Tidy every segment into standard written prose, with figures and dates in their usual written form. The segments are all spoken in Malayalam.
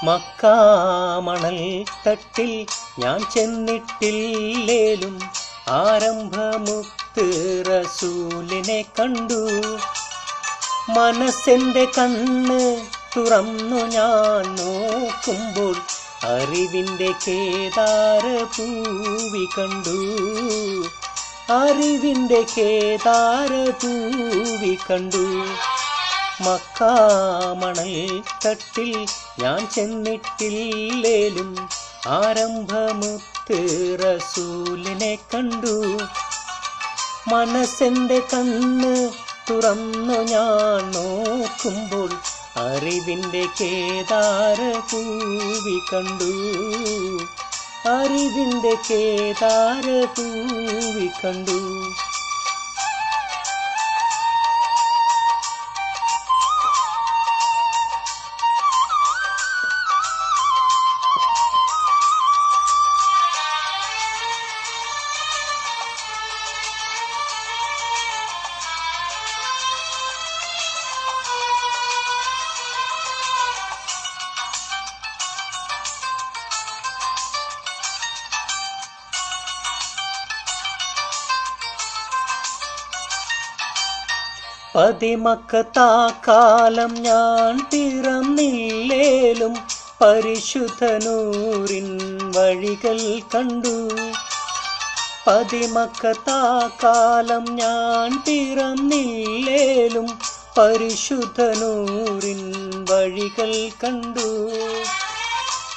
മക്കാമണൽ തട്ടിൽ ഞാൻ ചെന്നിട്ടില്ലേലും ആരംഭമുത്ത് റസൂലിനെ കണ്ടു. മനസ്സെൻ്റെ കണ്ണ് തുറന്നു ഞാൻ നോക്കുമ്പോൾ അറിവിൻ്റെ കേദാരഭൂവി കണ്ടു. അറിവിൻ്റെ കേദാരഭൂവി കണ്ടു. മക്കാമണൽ തട്ടിൽ ഞാൻ ചെന്നിട്ടില്ലേലും ആരംഭമുത്ത് റസൂലിനെ കണ്ടു. മനസ്സെൻ്റെ കണ്ണ് തുറന്നു ഞാൻ നോക്കുമ്പോൾ അറിവിൻ്റെ കേദാരഭൂവി കണ്ടു. അറിവിൻ്റെ കേദാരഭൂവി കണ്ടു. പതിമക്കത്താക്കാലം ഞാൻ പിറന്നില്ലേലും പരിശുദ്ധനൂറിൻ വഴികൾ കണ്ടു. പതിമക്കത്താക്കാലം ഞാൻ പിറന്നില്ലേലും പരിശുദ്ധനൂറിൻ വഴികൾ കണ്ടു.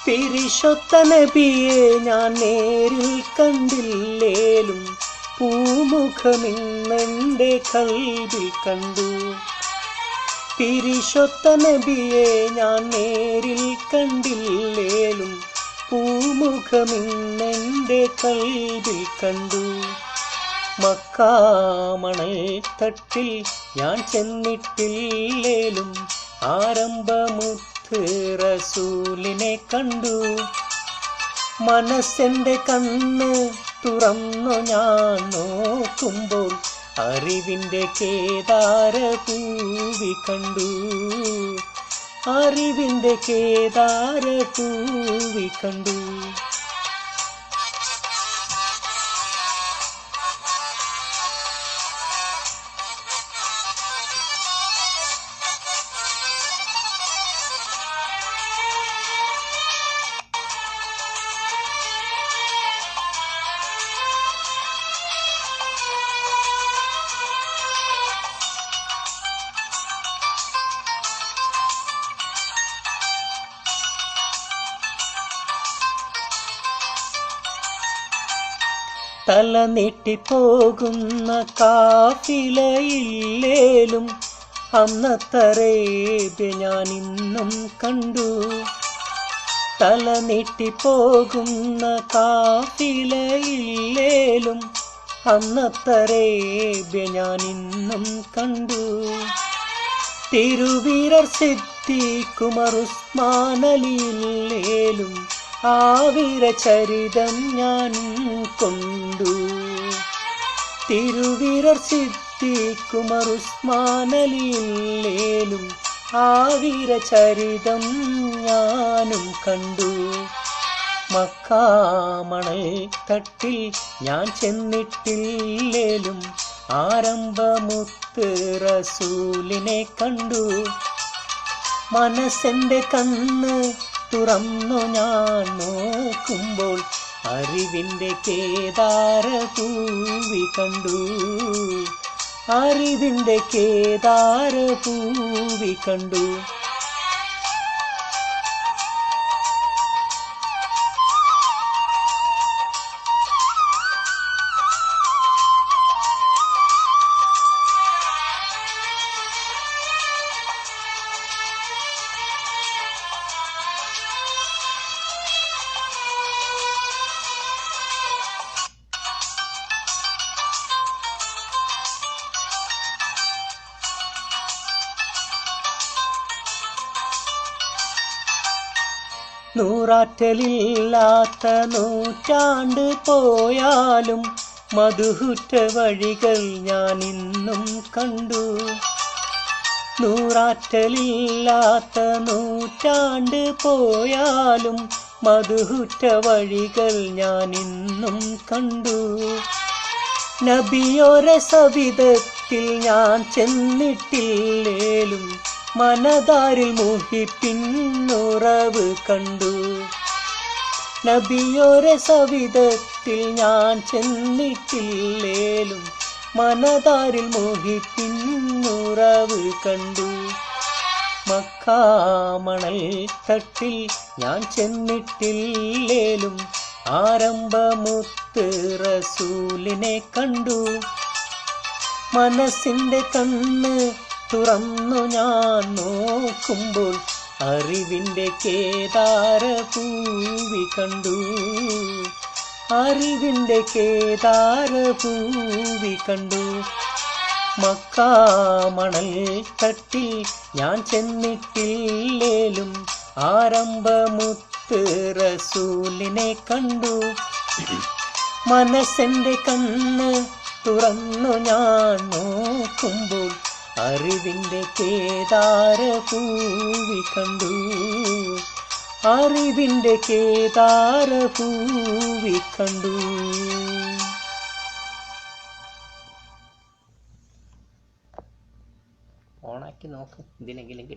പിരിശൊത്ത നബിയെ ഞാൻ നേരിൽ കണ്ടില്ലേലും പൂമുഖമിന്നെൻ്റെ കൽവിൽ കണ്ടു. പിരിശൊത്ത നബിയെ ഞാൻ നേരിൽ കണ്ടില്ലേലും പൂമുഖമിന്നെൻ്റെ കൽവിൽ കണ്ടു. മക്കാമണൽ തട്ടിൽ ഞാൻ ചെന്നിട്ടില്ലേലും ആരംഭമുത്ത് റസൂലിനെ കണ്ടു. മനസ്സെൻ്റെ കണ്ണ് തുറന്നു ഞാൻ നോക്കുമ്പോൾ അറിവിൻ്റെ കേദാരഭൂവി കണ്ടു. അറിവിൻ്റെ കേദാരഭൂവി കണ്ടു. തല നീട്ടിപ്പോകുന്ന കാഫിലയില്ലേലും അന്നത്തറേബ്യ ഞാൻ ഇന്നും കണ്ടു. തല നീട്ടിപ്പോകുന്ന കാഫിലയില്ലേലും അന്നത്തറേബ്യ ഞാൻ ഇന്നും കണ്ടു. തിരുവീരർ സിദ്ദീഖുമർ ഉസ്മാനലിയില്ലേലും ആവീരചരിതം ഞാൻ കൊണ്ടു. തിരുവീരർ സിദ്ദീഖുമർ ഉസ്മാനലിയില്ലേലും ആവീരചരിതം ഞാനും കണ്ടു. മക്കാമണൽ തട്ടിൽ ഞാൻ ചെന്നിട്ടില്ലേലും ആരംഭമുത്ത് റസൂലിനെ കണ്ടു. മനസ്സെൻ്റെ കണ്ണ് തുറന്നു ഞാൻ നോക്കുമ്പോൾ അറിവിൻ്റെ കേദാരഭൂവി കണ്ടു. അറിവിൻ്റെ കേദാരഭൂവി കണ്ടു. നൂറാറ്റലില്ലാത്ത നൂറ്റാണ്ട് പോയാലും മധുഹുറ്റ വഴികൾ ഞാൻ ഇന്നും കണ്ടു. നൂറാറ്റലില്ലാത്ത നൂറ്റാണ്ട് പോയാലും മധുഹുറ്റ വഴികൾ ഞാൻ ഇന്നും കണ്ടു. നബിയോരെ സവിധത്തിൽ ഞാൻ ചെന്നിട്ടില്ലേലും മനതാരിൽ മുഹിപ്പിന്നുറവ് കണ്ടു. നബിയോരെ സവിധത്തിൽ ഞാൻ ചെന്നിട്ടില്ലേലും മനതാരിൽ മുഹിപ്പിന്നുറവ് കണ്ടു. മക്കാമണൽ തട്ടിൽ ഞാൻ ചെന്നിട്ടില്ലേലും ആരംഭമുത്ത് റസൂലിനെ കണ്ടു. മനസ്സിൻ്റെ കണ്ണ് തുറന്നു ഞാൻ നോക്കുമ്പോൾ അറിവിൻ്റെ കേദാരഭൂവി കണ്ടു. അറിവിൻ്റെ കേദാരഭൂവി കണ്ടു. മക്കാമണൽ തട്ടിൽ ഞാൻ ചെന്നിട്ടില്ലേലും ആരംഭമുത്ത് റസൂലിനെ കണ്ടു. മനസ്സിൻ്റെ കണ്ണ് തുറന്നു ഞാൻ നോക്കുമ്പോൾ അറിവിൻ്റെ കേദാരഭൂവി കണ്ടു. അറിവിൻ്റെ കേദാരഭൂവി കണ്ടു. ഓണാക്കി നോക്ക്, ഇതിനെങ്കിലും കിട്ടും.